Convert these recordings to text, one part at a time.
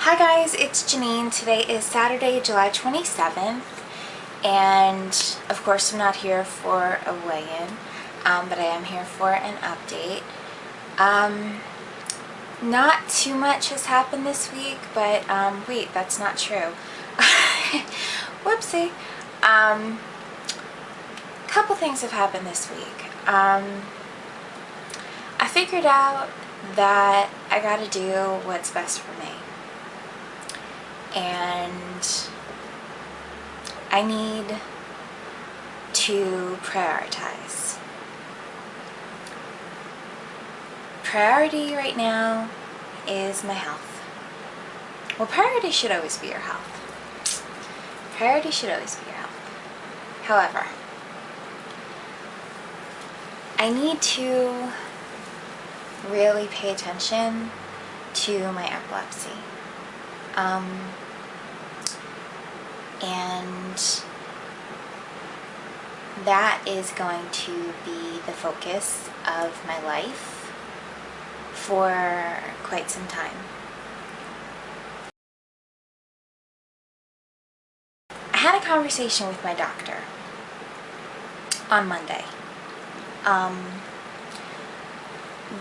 Hi guys, it's Janine. Today is Saturday, July 27th, and of course I'm not here for a weigh-in, but I am here for an update. Not too much has happened this week, but wait, that's not true. Whoopsie. Couple things have happened this week. I figured out that I gotta do what's best for me. And I need to prioritize. Priority right now is my health. Well, priority should always be your health. Priority should always be your health. However, I need to really pay attention to my epilepsy. And that is going to be the focus of my life for quite some time. I had a conversation with my doctor on Monday.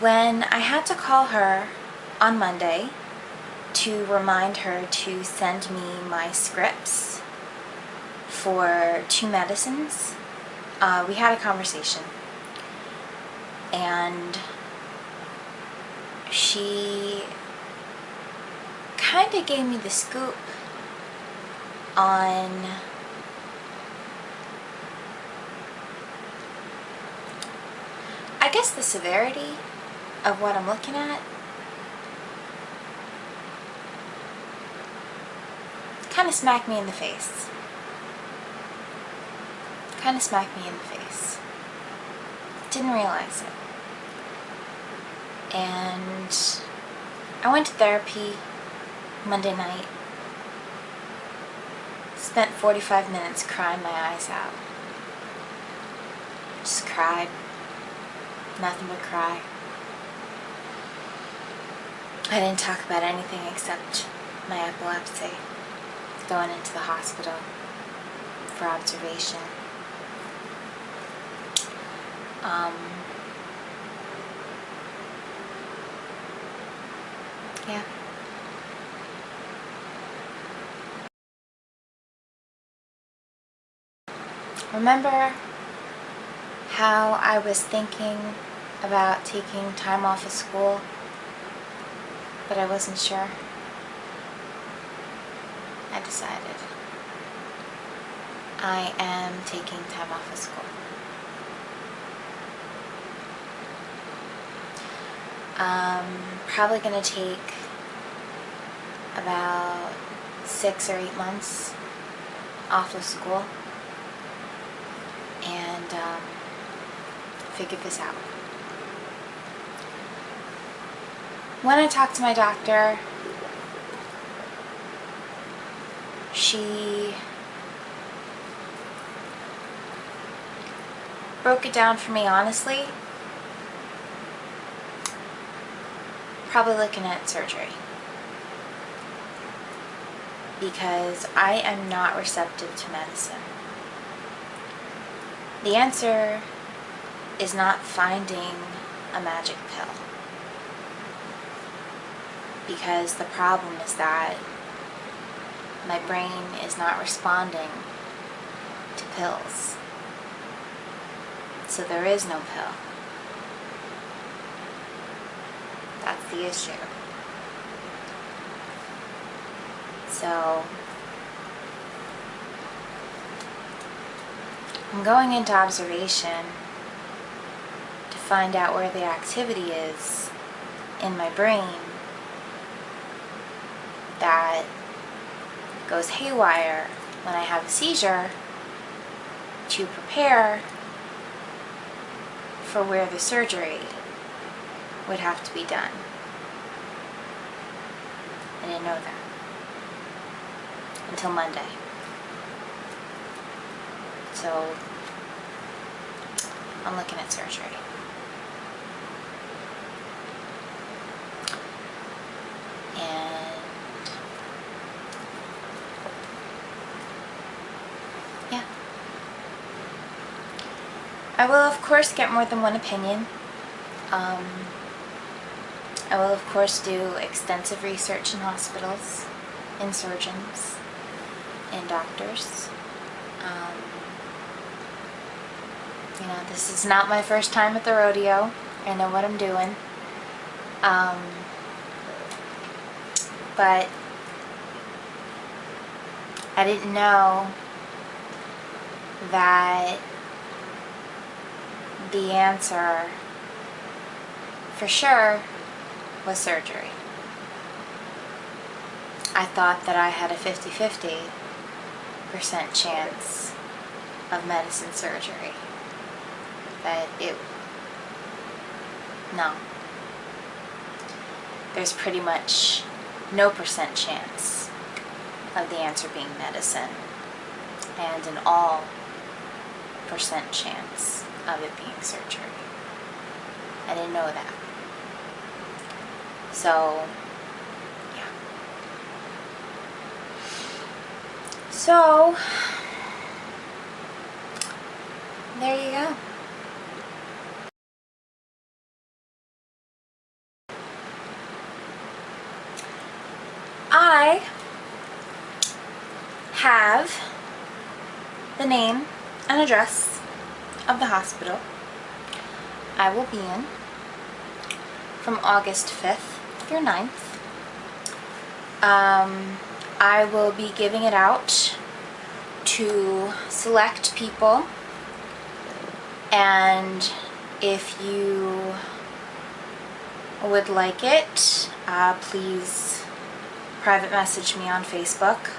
When I had to call her on Monday to remind her to send me my scripts for 2 medicines, we had a conversation, and she kind of gave me the scoop on I guess the severity of what I'm looking at. Kind of smacked me in the face. Kind of smacked me in the face. Didn't realize it. And I went to therapy Monday night. Spent 45 minutes crying my eyes out. Just cried. Nothing but cry. I didn't talk about anything except my epilepsy. Going into the hospital for observation. Yeah. Remember how I was thinking about taking time off of school, but I wasn't sure? I decided I am taking time off of school. Probably going to take about 6 or 8 months off of school and figure this out. When I talked to my doctor, she broke it down for me honestly. Probably looking at surgery, because I am not receptive to medicine. The answer is not finding a magic pill, because the problem is that my brain is not responding to pills. So there is no pill. That's the issue. So I'm going into observation to find out where the activity is in my brain that goes haywire when I have a seizure, to prepare for where the surgery would have to be done. I didn't know that until Monday. So I'm looking at surgery. And I will, of course, get more than one opinion. I will, of course, do extensive research in hospitals, in surgeons, in doctors. You know, this is not my first time at the rodeo. I know what I'm doing. But I didn't know that the answer for sure was surgery. I thought that I had a 50-50% chance of medicine surgery. But no. There's pretty much no percent chance of the answer being medicine, and an all percent chance of it being surgery. I didn't know that. So, yeah. So, there you go. I have the name and address of the hospital I will be in from August 5th through 9th. I will be giving it out to select people, and if you would like it, please private message me on Facebook.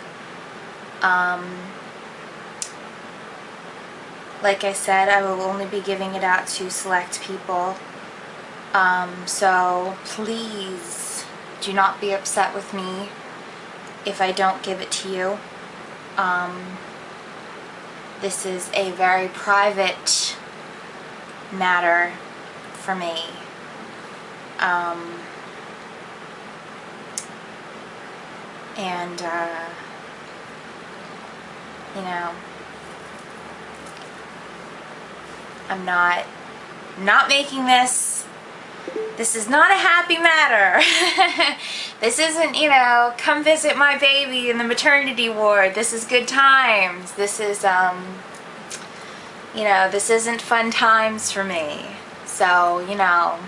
Like I said, I will only be giving it out to select people. So please do not be upset with me if I don't give it to you. This is a very private matter for me. And you know, I'm not making this. This is not a happy matter. This isn't, you know, come visit my baby in the maternity ward. This is good times. This is, you know, this isn't fun times for me. So, you know,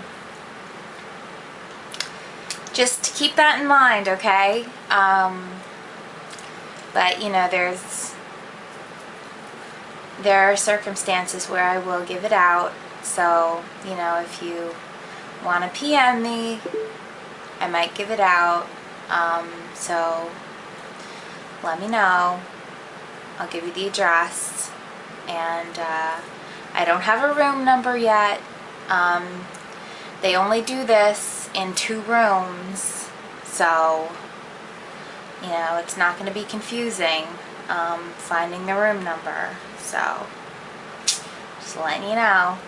just keep that in mind, okay? But, you know, there are circumstances where I will give it out. So, you know, if you want to PM me, I might give it out. So let me know. I'll give you the address. And I don't have a room number yet. They only do this in 2 rooms, so you know, it's not going to be confusing finding the room number. So just letting you know.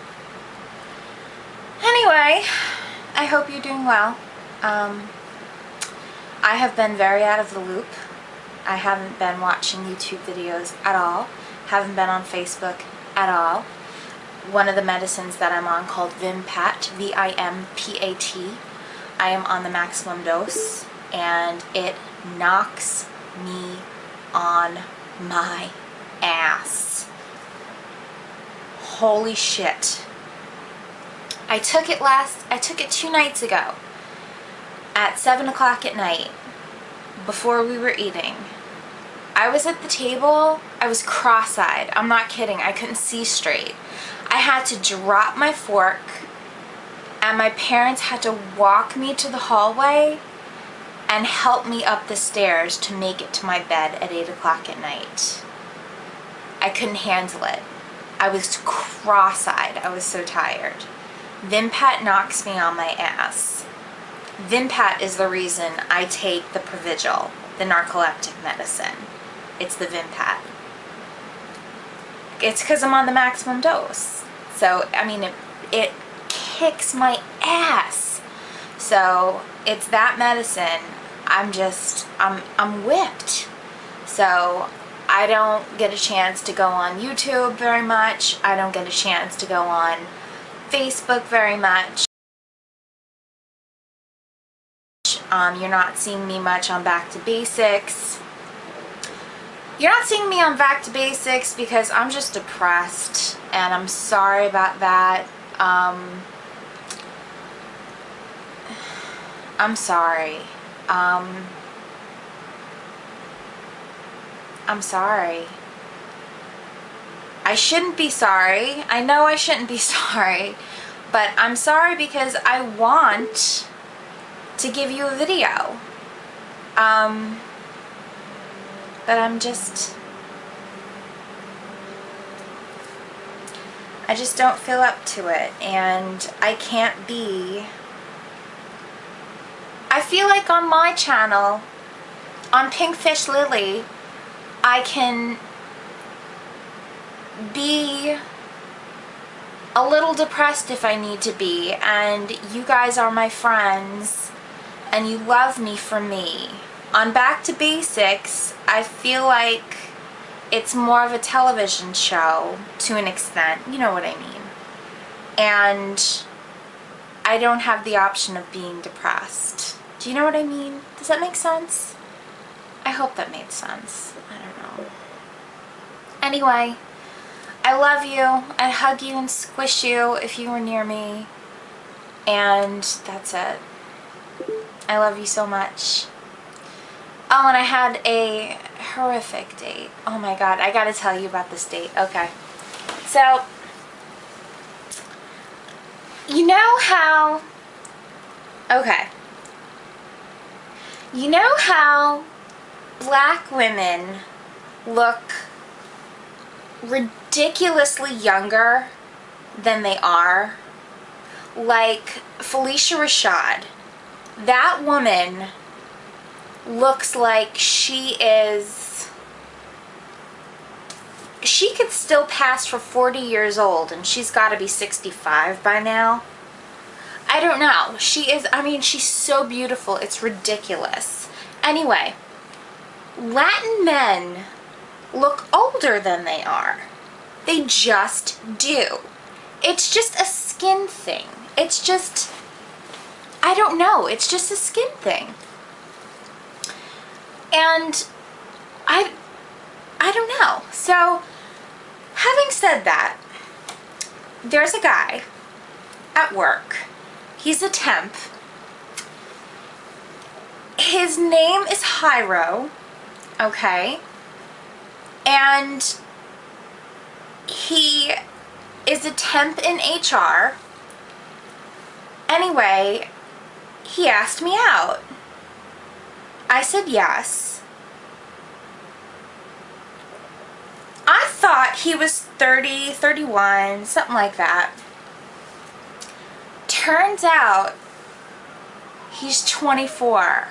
Anyway, I hope you're doing well. I have been very out of the loop. I haven't been watching YouTube videos at all. Haven't been on Facebook at all. One of the medicines that I'm on, called Vimpat, V-I-M-P-A-T, I am on the maximum dose, and it knocks me on my ass. Holy shit. I took it 2 nights ago at 7 o'clock at night before we were eating. I was at the table, I was cross-eyed. I'm not kidding, I couldn't see straight. I had to drop my fork, and my parents had to walk me to the hallway and help me up the stairs to make it to my bed at 8 o'clock at night. I couldn't handle it. I was cross-eyed. I was so tired. Vimpat knocks me on my ass. Vimpat is the reason I take the Provigil, the narcoleptic medicine. It's the Vimpat. It's because I'm on the maximum dose. So, I mean, it kicks my ass. So, it's that medicine. I'm whipped. So, I don't get a chance to go on YouTube very much. I don't get a chance to go on Facebook very much. You're not seeing me much on Back to Basics. You're not seeing me on Back to Basics because I'm just depressed, and I'm sorry about that. I'm sorry. I'm sorry. I shouldn't be sorry. I know I shouldn't be sorry, but I'm sorry because I want to give you a video. But I just don't feel up to it, and I can't be. I feel like on my channel, on Pinkfish Lily, I can be a little depressed if I need to be, and you guys are my friends, and you love me for me. On Back to Basics, I feel like it's more of a television show to an extent, you know what I mean. And I don't have the option of being depressed. Do you know what I mean? Does that make sense? I hope that made sense. I don't know. Anyway, I love you. I'd hug you and squish you if you were near me. And that's it. I love you so much. Oh, and I had a horrific date. Oh my god, I gotta tell you about this date. Okay. So, you know how... Okay. You know how black women look ridiculously younger than they are? Like Felicia Rashad. That woman looks like she could still pass for 40 years old, and she's got to be 65 by now. I don't know. I mean, she's so beautiful. It's ridiculous. Anyway, Latin men look older than they are. They just do. It's just a skin thing. It's just, I don't know. It's just a skin thing. And I don't know. So, having said that, there's a guy at work. He's a temp. His name is Jairo, okay? And he is a temp in HR. Anyway, he asked me out. I said yes. I thought he was 30, 31, something like that. Turns out he's 24.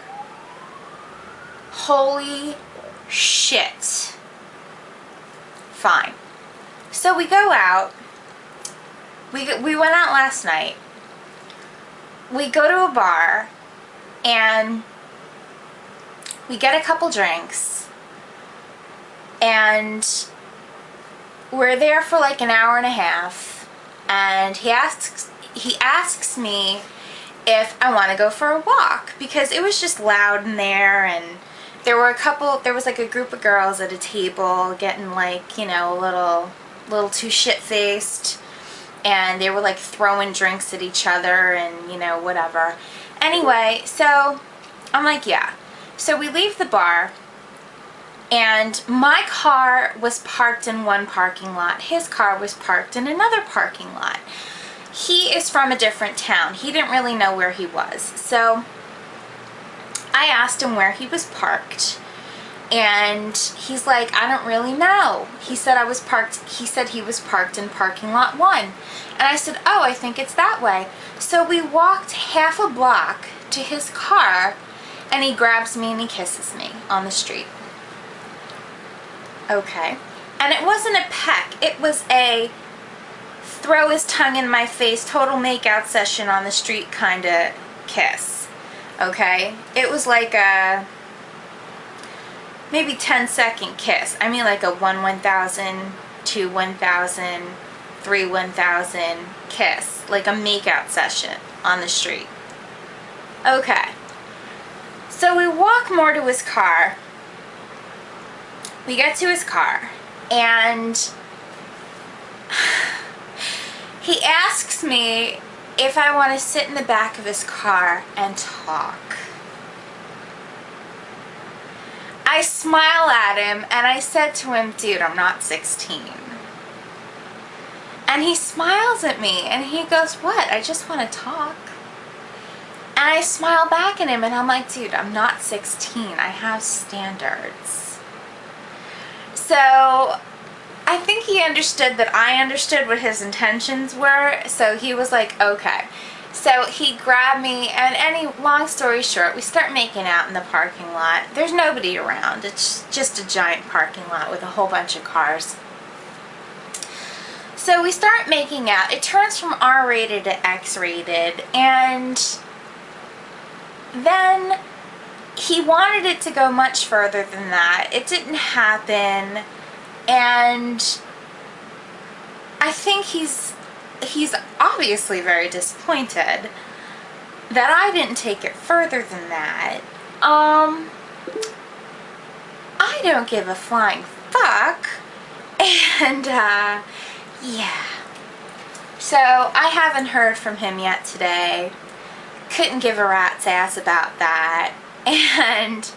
Holy shit. Fine. So we go out. We went out last night. We go to a bar and we get a couple drinks, and we're there for like an hour and a half, and he asks me if I want to go for a walk, because it was just loud in there, and there was like a group of girls at a table getting like, you know, a little too shit-faced, and they were like throwing drinks at each other and, you know, whatever. Anyway, so I'm like, yeah. So we leave the bar, and my car was parked in one parking lot. His car was parked in another parking lot. He is from a different town. He didn't really know where he was. So I asked him where he was parked, and he's like, I don't really know. He said he was parked in parking lot 1. And I said, oh, I think it's that way. So we walked half a block to his car, and he grabs me and he kisses me on the street. Okay. And it wasn't a peck. It was a throw his tongue in my face, total makeout session on the street kind of kiss. Okay? It was like a... maybe 10-second kiss. I mean like a 1,000, 2 1,000, 3 1,000 kiss. Like a makeout session on the street. Okay. So we walk more to his car. We get to his car and he asks me if I want to sit in the back of his car and talk. I smile at him and I said to him, dude, I'm not 16. And he smiles at me and he goes, what? I just want to talk. And I smile back at him and I'm like, dude, I'm not 16. I have standards. So I think he understood that I understood what his intentions were. So he was like, okay. So he grabbed me, and long story short, we start making out in the parking lot. There's nobody around. It's just a giant parking lot with a whole bunch of cars. So we start making out. It turns from R-rated to X-rated, and then he wanted it to go much further than that. It didn't happen, and I think he's obviously very disappointed that I didn't take it further than that. I don't give a flying fuck. And yeah. So I haven't heard from him yet today. Couldn't give a rat's ass about that. And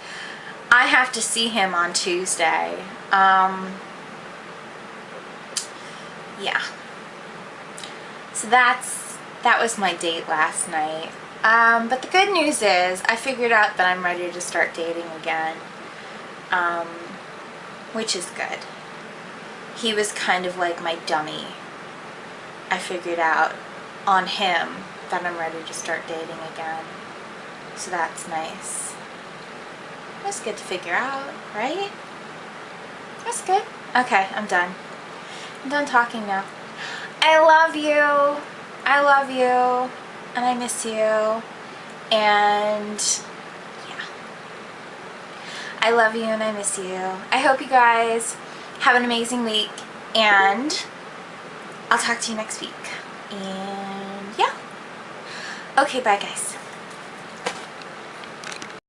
I have to see him on Tuesday. Yeah. So that was my date last night. But the good news is I figured out that I'm ready to start dating again, which is good. He was kind of like my dummy. I figured out on him that I'm ready to start dating again. So that's nice. That's good to figure out, right? That's good. Okay, I'm done. I'm done talking now. I love you. I love you. And I miss you. And yeah. I love you and I miss you. I hope you guys have an amazing week. And I'll talk to you next week. And yeah. Okay, bye guys.